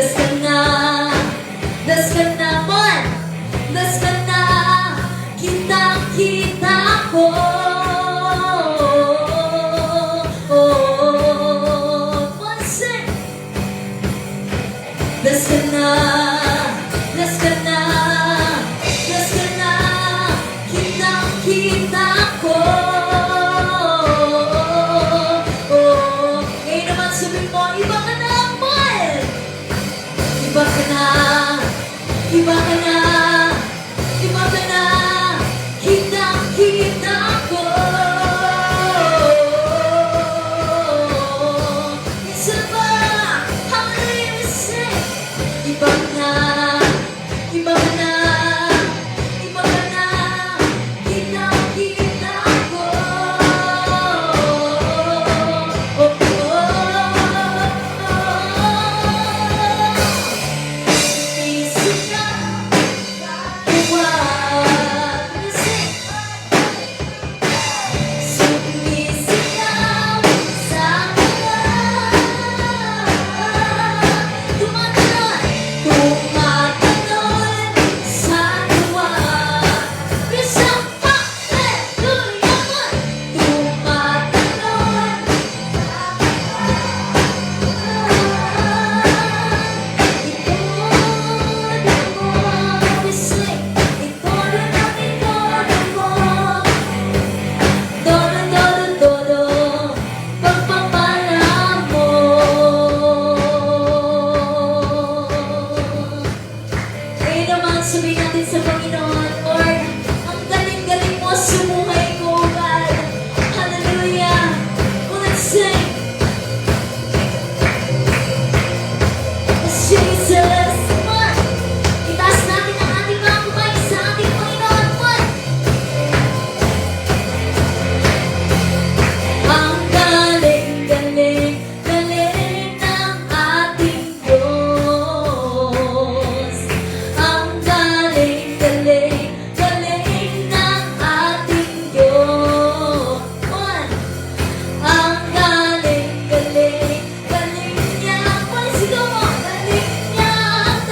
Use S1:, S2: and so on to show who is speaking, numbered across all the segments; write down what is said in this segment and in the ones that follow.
S1: Das ka na, man! Das ka na, kitang-kita ko. Pansin! Das ka na, das ka na, das ka na, kitang-kita ko. Ngayon naman sabihin mo, iba ka na, man! Iba ka na, iba ka na, iba ka na, kitang-kita ko. Isa ba, hallelujah, we sing. Iba ka na, iba ka na, iba ka na, kitang-kita ko. Sabihin natin sa Panginoon, Lord, ang galing-galing mo sa buhay ko, God. Hallelujah. Well, let's sing. Yes, Jesus. Come on. Itaas natin ang ating mga kamay sa ating Panginoon. Come on. Ang galing-galing, galing ng ating Diyos. Ang galing, galing ng ating Diyos. One. Ang galing, galing niya. Sigaw mo. Galing niya ang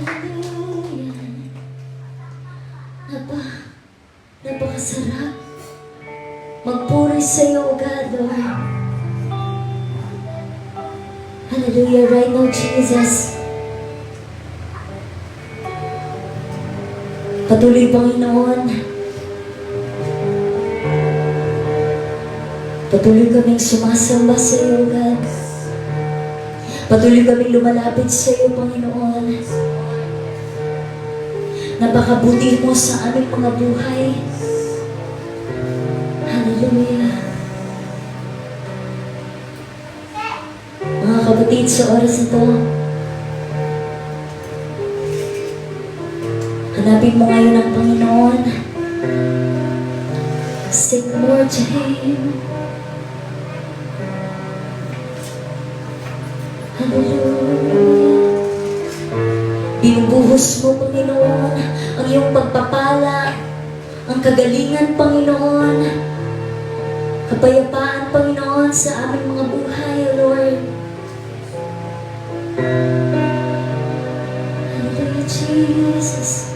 S1: Hallelujah. Napakasarap magpuri sa iyo, O God, Lord. Hallelujah. Right now, Jesus. Patuloy, Panginoon. Patuloy kaming sumasamba sa iyo, God. Patuloy kaming lumalapit sa iyo, Panginoon. Napakabuti mo sa aming mga buhay. Hallelujah. Mga kapatid, sa oras ito, hanapin mo ngayon ang Panginoon. Sing more to Him. Hallelujah. Binubuhos mo, Panginoon, ang iyong pagpapala, ang kagalingan, Panginoon, kapayapaan, Panginoon, sa aming mga buhay, O Lord. Hallelujah, Jesus.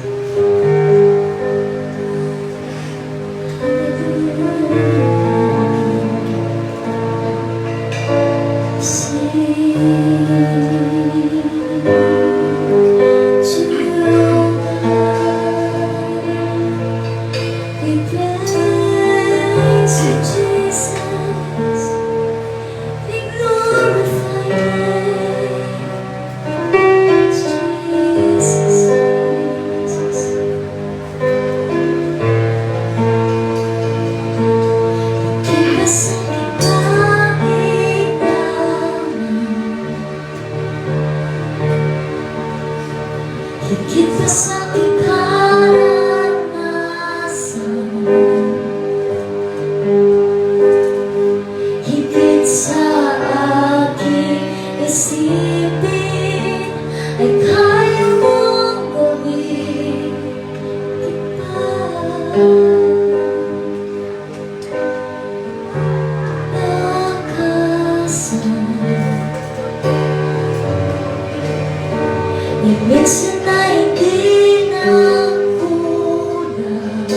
S1: Higit pa sa aking karanasan, higit sa aking isipin, ay kaya mong gawin iba. Nakasan, minsan na hindi na kulang,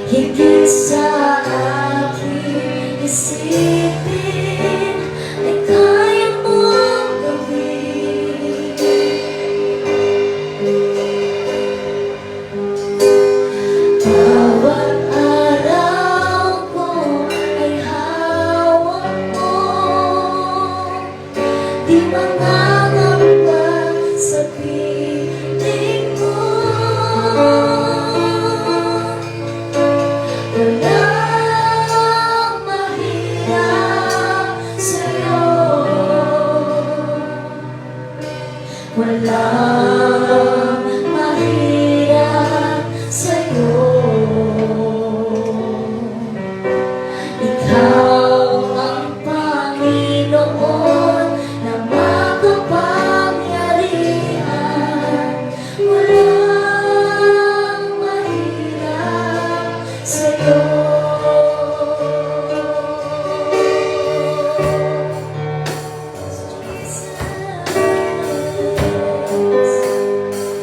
S1: higit sa aking isipin, ay kaya mong gawin. Bawat araw ko ay hawak mo, di mangangamba sa piling mo. Walang mahirap sa'yo, walang mahirap sa'yo. Ikaw ang Panginoon na makapangyarihan, walang mahirap sa'yo. Jesus.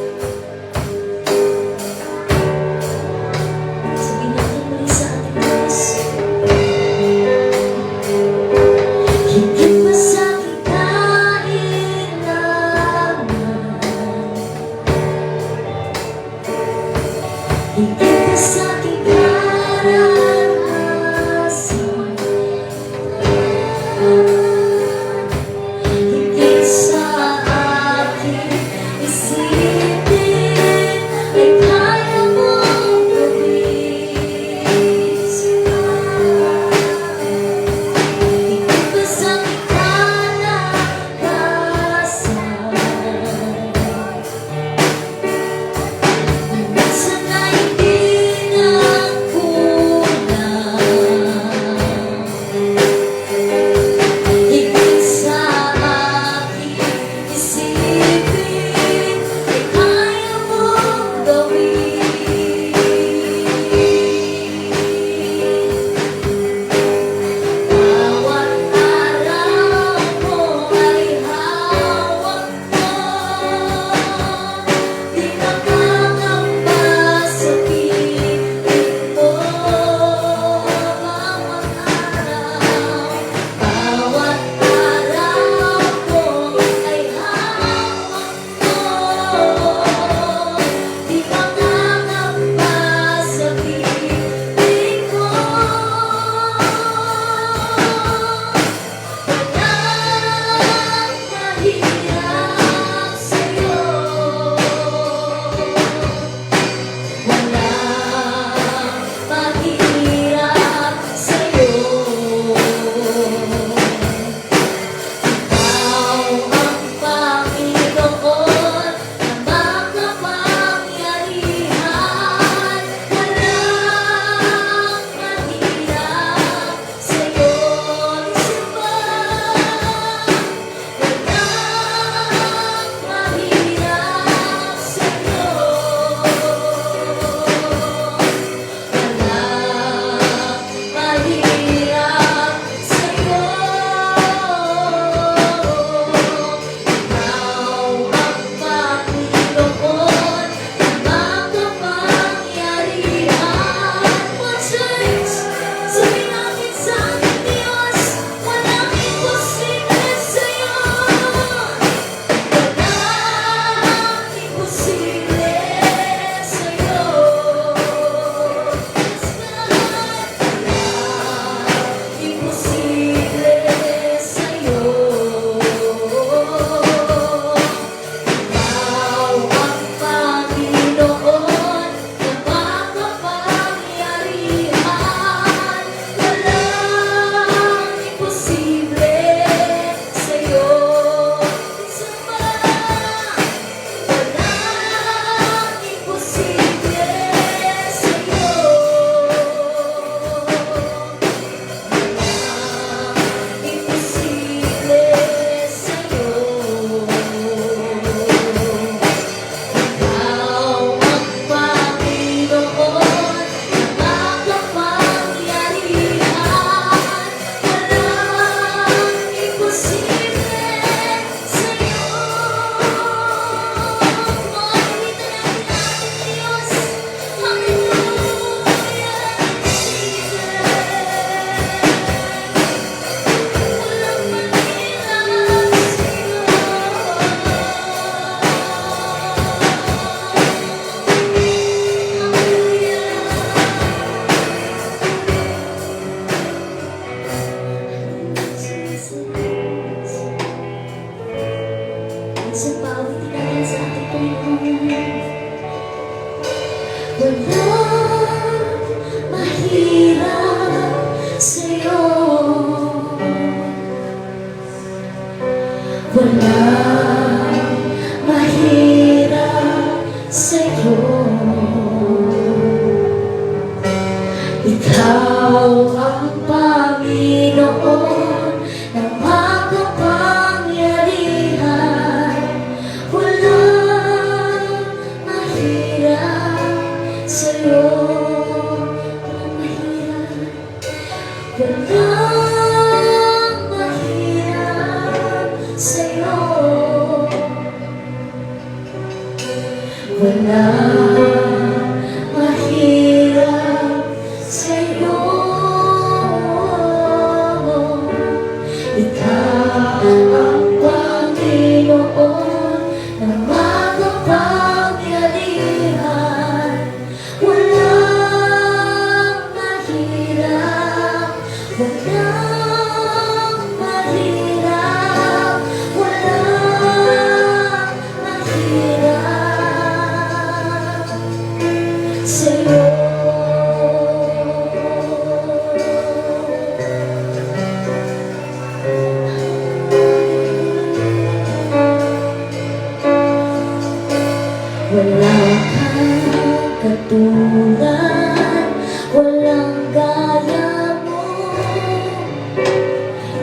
S1: sa bawat tinatay sa ating Panginoon. Walang mahirap sa'yo. Walang mahirap sa'yo. Ikaw ang Panginoon na makapangyarihan. Walang mahirap sa'yo. Walang mahirap. Walang mahirap sa'yo. Walang mahirap sa'yo. Ikaw ang Panginoon na makapangyarihan. Walang mahirap, walang mahirap, walang mahirap sa'yo. Wala kang katulad, walang gaya mo.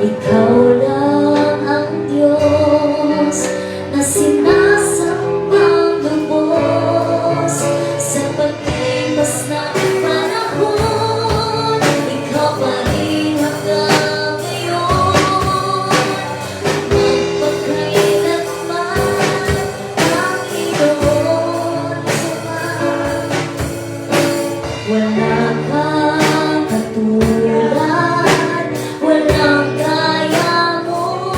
S1: Ikaw lang ang Diyos na sinasambang lubos. Sa paglipas ng panahon, ikaw pa rin hanggang ngayon. Magpakailanman, Panginoon Sama. Wala kang katulad, walang gaya mo.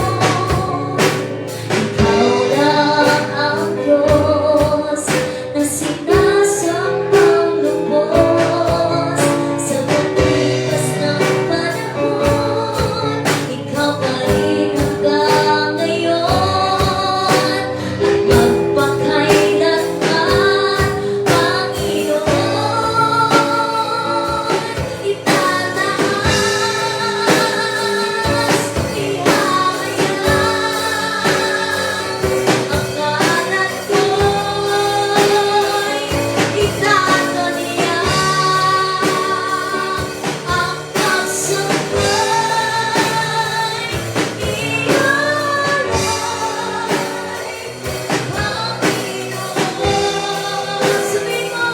S1: Ikaw lang ang Diyos na sinasambang lubos. Sa paglipas ng panahon, ikaw pa rin hanggang ngayon. At magpakailanman, Panginoon, itataas, ihahayag ang ngalan ko'y itataniya. Ang tagsambay, ialay, Panginoon. Sabihin mo,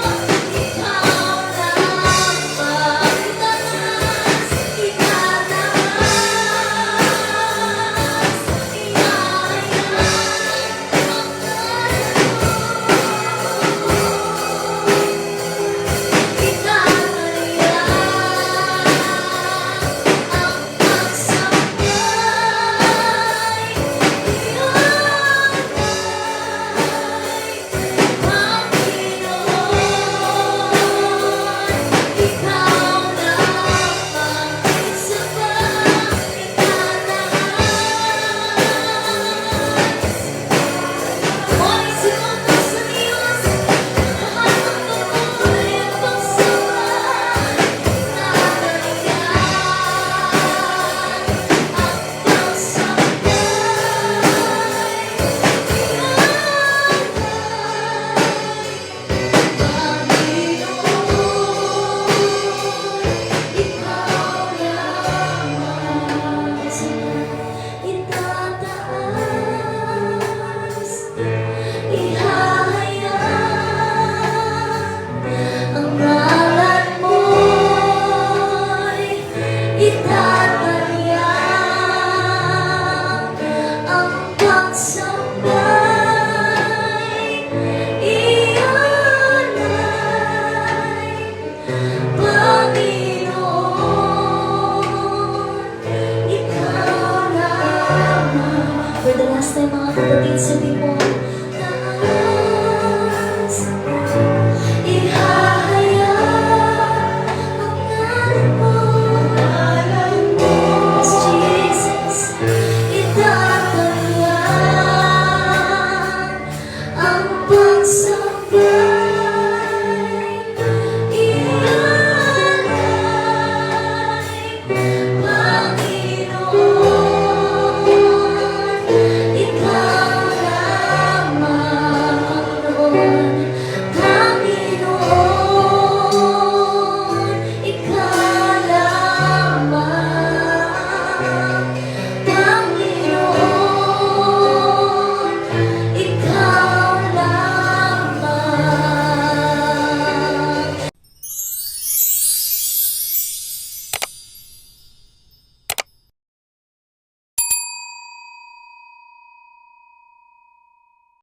S1: ikaw lang magtaas, itataas, ihahayag ang For the last time, mga kapatid, sabi mo,